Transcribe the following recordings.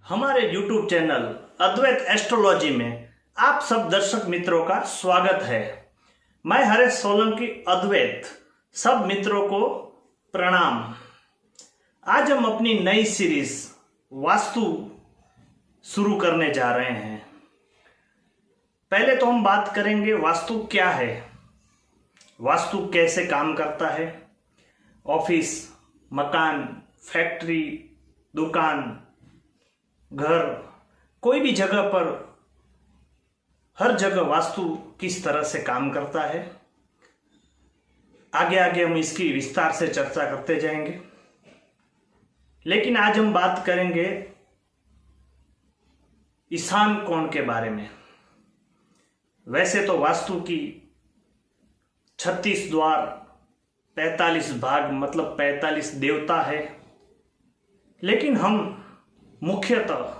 हमारे YouTube channel अद्वैत astrology में आप सब दर्शक मित्रों का स्वागत है। मैं हरेश सोलंकी अद्वैत सब मित्रों को प्रणाम। आज हम अपनी नई सीरीज वास्तु शुरू करने जा रहे हैं। पहले तो हम बात करेंगे वास्तु क्या है, वास्तु कैसे काम करता है। ऑफिस, मकान, फैक्ट्री, दुकान, घर, कोई भी जगह पर हर जगह वास्तु किस तरह से काम करता है, आगे आगे हम इसकी विस्तार से चर्चा करते जाएंगे। लेकिन आज हम बात करेंगे ईशान कोण के बारे में। वैसे तो वास्तु की 36 द्वार, 45 भाग मतलब 45 देवता है, लेकिन हम मुख्यतः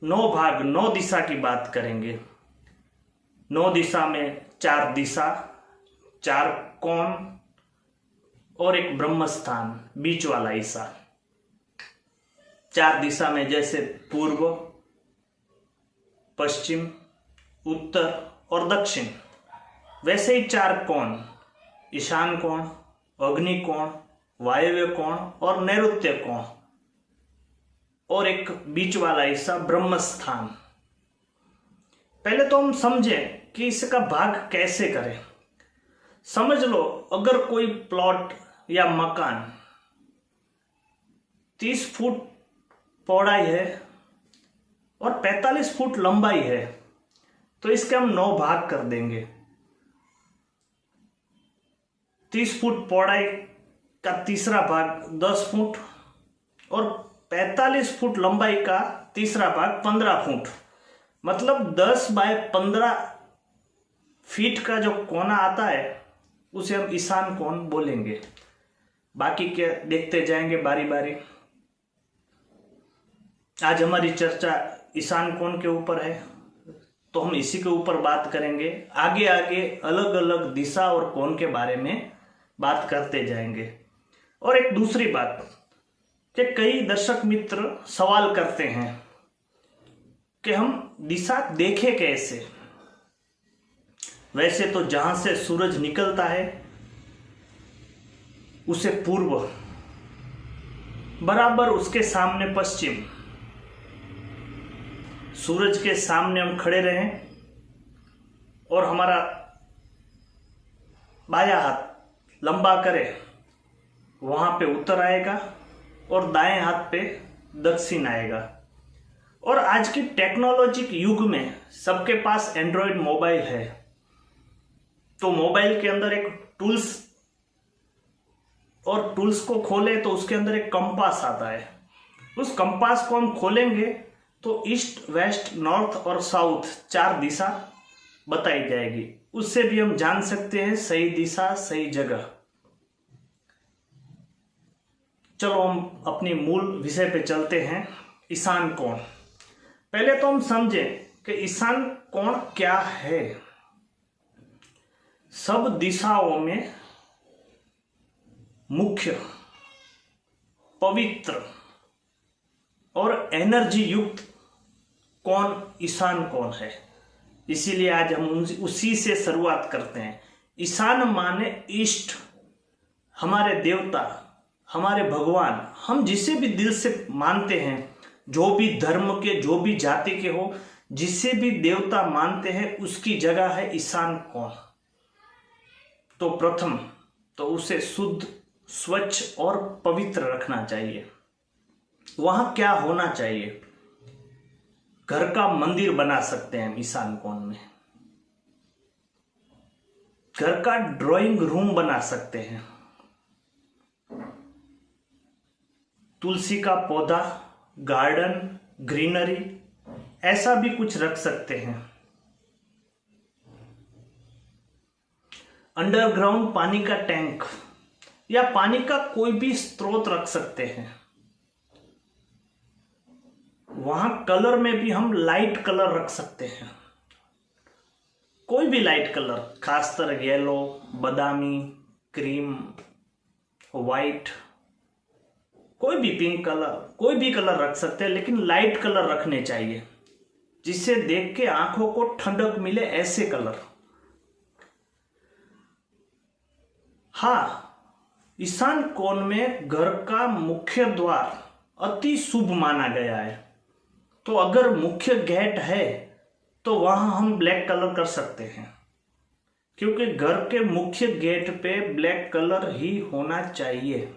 9 भाग 9 दिशा की बात करेंगे। 9 दिशा में 4 दिशा, 4 कोण और एक ब्रह्म स्थान, बीच वाला हिस्सा। 4 दिशा में जैसे पूर्व, पश्चिम, उत्तर और दक्षिण, वैसे ही 4 कोण, ईशान कोण, अग्नि कोण, वायव्य कोण और नैऋत्य कोण, और एक बीच वाला हिस्सा ब्रह्म स्थान। पहले तो हम समझें कि इसका भाग कैसे करें। समझ लो, अगर कोई प्लॉट या मकान 30 फुट पौड़ाई है और 45 फुट लंबाई है, तो इसके हम 9 भाग कर देंगे। 30 फुट पौड़ाई का तीसरा भाग 10 फुट और 45 फुट लंबाई का तीसरा भाग 15 फुट, मतलब 10 बाय 15 फीट का जो कोना आता है उसे हम ईशान कोण बोलेंगे। बाकी के देखते जाएंगे बारी बारी। आज हमारी चर्चा ईशान कोण के ऊपर है, तो हम इसी के ऊपर बात करेंगे। आगे आगे अलग अलग दिशा और कोण के बारे में बात करते जाएंगे। और एक दूसरी बात कि कई दर्शक मित्र सवाल करते हैं कि हम दिशा देखें कैसे। वैसे तो जहां से सूरज निकलता है उसे पूर्व, बराबर उसके सामने पश्चिम, सूरज के सामने हम खड़े रहें और हमारा बायां हाथ लंबा करें, वहां पे उत्तर आएगा और दाएं हाथ पे दक्षिण आएगा। और आज की टेक्नोलॉजिक युग में सबके पास एंड्रॉयड मोबाइल है, तो मोबाइल के अंदर एक टूल्स, और टूल्स को खोले तो उसके अंदर एक कंपास आता है। उस कंपास को हम खोलेंगे तो ईस्ट, वेस्ट, नॉर्थ और साउथ 4 दिशा बताई जाएगी। उससे भी हम जान सकते हैं सही दिशा, सही जगह। चलो हम अपनी मूल विषय पे चलते हैं, ईशान कोण। पहले तो हम समझें कि ईशान कोण क्या है। सब दिशाओं में मुख्य, पवित्र और एनर्जी युक्त कोण ईशान कोण है। इसीलिए आज हम उसी से शुरुआत करते हैं। ईशान माने ईष्ट, हमारे देवता, हमारे भगवान। हम जिसे भी दिल से मानते हैं, जो भी धर्म के, जो भी जाति के हो, जिसे भी देवता मानते हैं, उसकी जगह है ईशान कोण। तो प्रथम तो उसे शुद्ध, स्वच्छ और पवित्र रखना चाहिए। वहां क्या होना चाहिए? घर का मंदिर बना सकते हैं हम ईशान कोण में, घर का ड्राइंग रूम बना सकते हैं, तुलसी का पौधा, गार्डन, ग्रीनरी, ऐसा भी कुछ रख सकते हैं। अंडरग्राउंड पानी का टैंक या पानी का कोई भी स्रोत रख सकते हैं। वहां कलर में भी हम लाइट कलर रख सकते हैं, कोई भी लाइट कलर, खासकर येलो, बादामी, क्रीम, वाइट, कोई भी पिंक कलर, कोई भी कलर रख सकते हैं, लेकिन लाइट कलर रखने चाहिए जिससे देख के आंखों को ठंडक मिले, ऐसे कलर। हाँ, ईशान कोण में घर का मुख्य द्वार अति शुभ माना गया है। तो अगर मुख्य गेट है तो वहां हम ब्लैक कलर कर सकते हैं, क्योंकि घर के मुख्य गेट पे ब्लैक कलर ही होना चाहिए,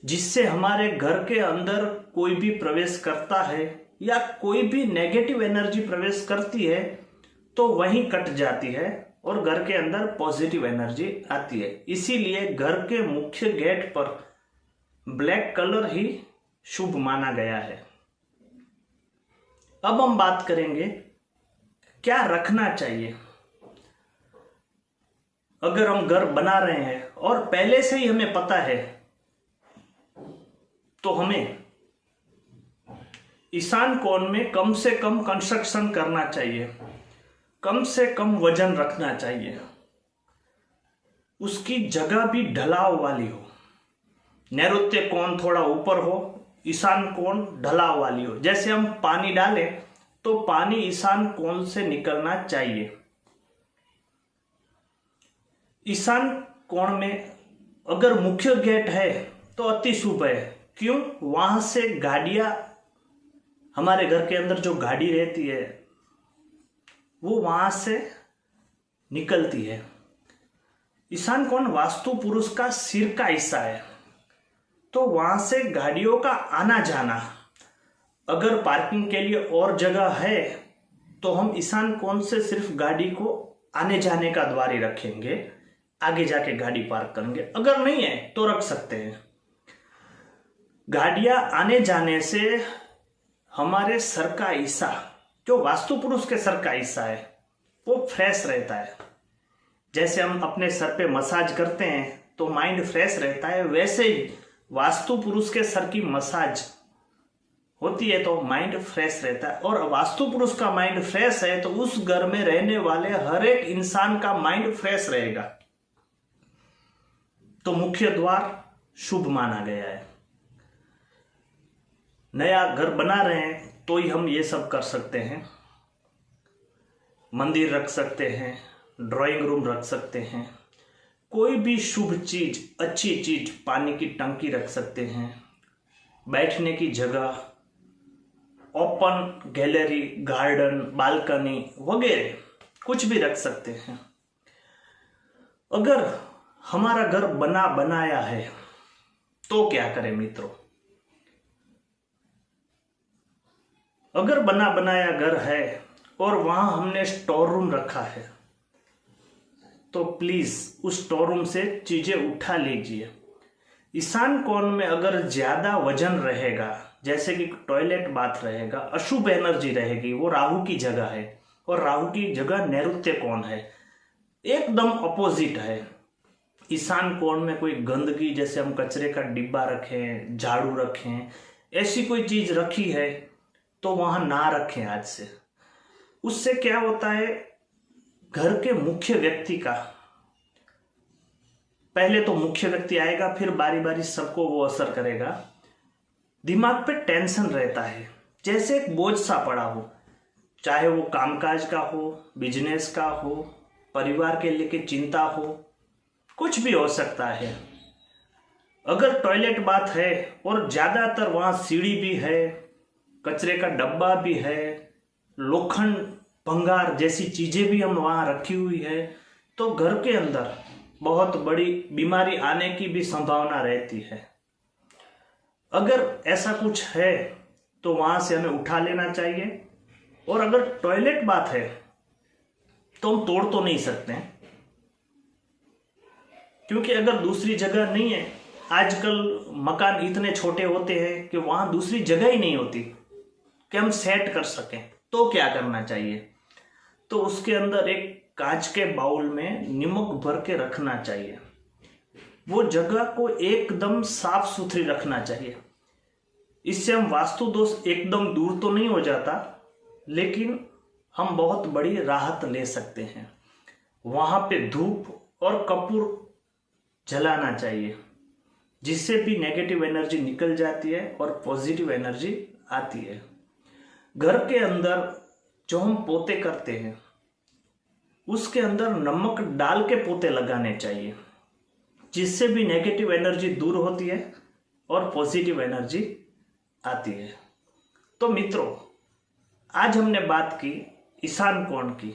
जिससे हमारे घर के अंदर कोई भी प्रवेश करता है या कोई भी नेगेटिव एनर्जी प्रवेश करती है तो वहीं कट जाती है और घर के अंदर पॉजिटिव एनर्जी आती है। इसीलिए घर के मुख्य गेट पर ब्लैक कलर ही शुभ माना गया है। अब हम बात करेंगे क्या रखना चाहिए। अगर हम घर बना रहे हैं और पहले से ही हमें पता है तो हमें ईशान कोण में कम से कम कंस्ट्रक्शन करना चाहिए, कम से कम वजन रखना चाहिए, उसकी जगह भी ढलाव वाली हो। नैऋत्य कोण थोड़ा ऊपर हो, ईशान कोण ढलाव वाली हो। जैसे हम पानी डालें तो पानी ईशान कोण से निकलना चाहिए। ईशान कोण में अगर मुख्य गेट है तो अति शुभ है। क्यों? वहां से गाड़ियां, हमारे घर के अंदर जो गाड़ी रहती है वो वहां से निकलती है। ईशान कोण वास्तु पुरुष का सिर का हिस्सा है, तो वहां से गाड़ियों का आना जाना, अगर पार्किंग के लिए और जगह है तो हम ईशान कोण से सिर्फ गाड़ी को आने जाने का द्वार ही रखेंगे, आगे जाके गाड़ी पार्क करेंगे। अगर नहीं है तो रख सकते हैं। गाड़ियां आने जाने से हमारे सर का हिस्सा, जो वास्तु पुरुष के सर का हिस्सा है, वो फ्रेश रहता है। जैसे हम अपने सर पे मसाज करते हैं तो माइंड फ्रेश रहता है, वैसे ही वास्तु पुरुष के सर की मसाज होती है तो माइंड फ्रेश रहता है। और वास्तु पुरुष का माइंड फ्रेश है तो उस घर में रहने वाले हर एक इंसान का माइंड फ्रेश रहेगा। तो मुख्य द्वार शुभ माना गया है। नया घर बना रहे हैं तो ही हम ये सब कर सकते हैं। मंदिर रख सकते हैं, ड्राइंग रूम रख सकते हैं, कोई भी शुभ चीज, अच्छी चीज, पानी की टंकी रख सकते हैं, बैठने की जगह, ओपन गैलरी, गार्डन, बालकनी वगैरह कुछ भी रख सकते हैं। अगर हमारा घर बना बनाया है तो क्या करें मित्रों? अगर बना बनाया घर है और वहां हमने स्टोर रूम रखा है तो प्लीज उस स्टोर रूम से चीजें उठा लीजिए। ईशान कोण में अगर ज्यादा वजन रहेगा, जैसे कि टॉयलेट बाथ रहेगा, अशुभ एनर्जी रहेगी, वो राहु की जगह है और राहु की जगह नैऋत्य कोण है, एकदम अपोजिट है। ईशान कोण में कोई गंदगी, जैसे हम कचरे का डिब्बा रखें, झाड़ू रखें, ऐसी कोई चीज रखी है तो वहां ना रखें आज से। उससे क्या होता है, घर के मुख्य व्यक्ति का, पहले तो मुख्य व्यक्ति आएगा, फिर बारी बारी सबको वो असर करेगा। दिमाग पे टेंशन रहता है, जैसे एक बोझ सा पड़ा हो, चाहे वो कामकाज का हो, बिजनेस का हो, परिवार के लेके चिंता हो, कुछ भी हो सकता है। अगर टॉयलेट बाथ है और ज्यादातर वहां सीढ़ी भी है, कचरे का डब्बा भी है, लोखंड भंगार जैसी चीजें भी हम वहां रखी हुई है, तो घर के अंदर बहुत बड़ी बीमारी आने की भी संभावना रहती है। अगर ऐसा कुछ है तो वहां से हमें उठा लेना चाहिए। और अगर टॉयलेट बात है तो हम तोड़ तो नहीं सकते, क्योंकि अगर दूसरी जगह नहीं है, आजकल मकान इतने छोटे होते हैं कि वहां दूसरी जगह ही नहीं होती कि हम सेट कर सकें, तो क्या करना चाहिए? तो उसके अंदर एक कांच के बाउल में नमक भर के रखना चाहिए। वो जगह को एकदम साफ सुथरी रखना चाहिए। इससे हम वास्तु दोष एकदम दूर तो नहीं हो जाता, लेकिन हम बहुत बड़ी राहत ले सकते हैं। वहां पे धूप और कपूर जलाना चाहिए, जिससे भी नेगेटिव एनर्जी निकल जाती है और पॉजिटिव एनर्जी आती है। घर के अंदर जो हम पोते करते हैं उसके अंदर नमक डाल के पोते लगाने चाहिए, जिससे भी नेगेटिव एनर्जी दूर होती है और पॉजिटिव एनर्जी आती है। तो मित्रों, आज हमने बात की ईशान कोण की।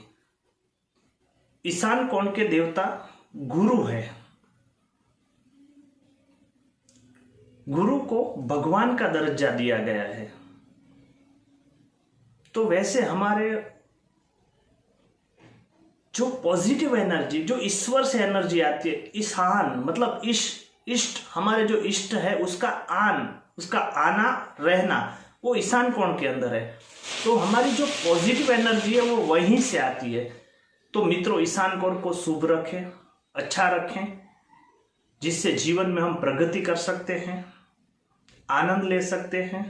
ईशान कोण के देवता गुरु है। गुरु को भगवान का दर्जा दिया गया है। तो वैसे हमारे जो पॉजिटिव एनर्जी, जो ईश्वर से एनर्जी आती है, ईशान मतलब इष्ट, हमारे जो इष्ट है उसका उसका आना रहना वो ईशान कोण के अंदर है। तो हमारी जो पॉजिटिव एनर्जी है वो वहीं से आती है। तो मित्रों, ईशान कोण को शुभ रखें, अच्छा रखें, जिससे जीवन में हम प्रगति कर सकते हैं, आनंद ले सकते हैं।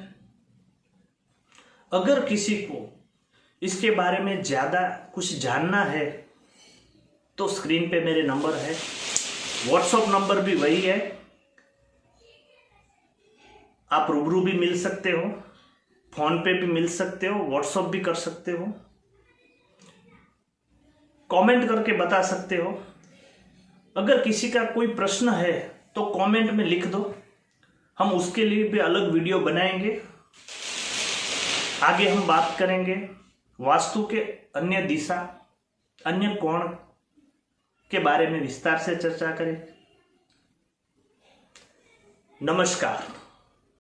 अगर किसी को इसके बारे में ज़्यादा कुछ जानना है तो स्क्रीन पे मेरे नंबर है, व्हाट्सएप नंबर भी वही है। आप रूबरू भी मिल सकते हो, फोन पे भी मिल सकते हो, व्हाट्सएप भी कर सकते हो, कमेंट करके बता सकते हो। अगर किसी का कोई प्रश्न है तो कमेंट में लिख दो, हम उसके लिए भी अलग वीडियो बनाएंगे। आगे हम बात करेंगे वास्तु के अन्य दिशा, अन्य कोण के बारे में विस्तार से चर्चा करें। नमस्कार।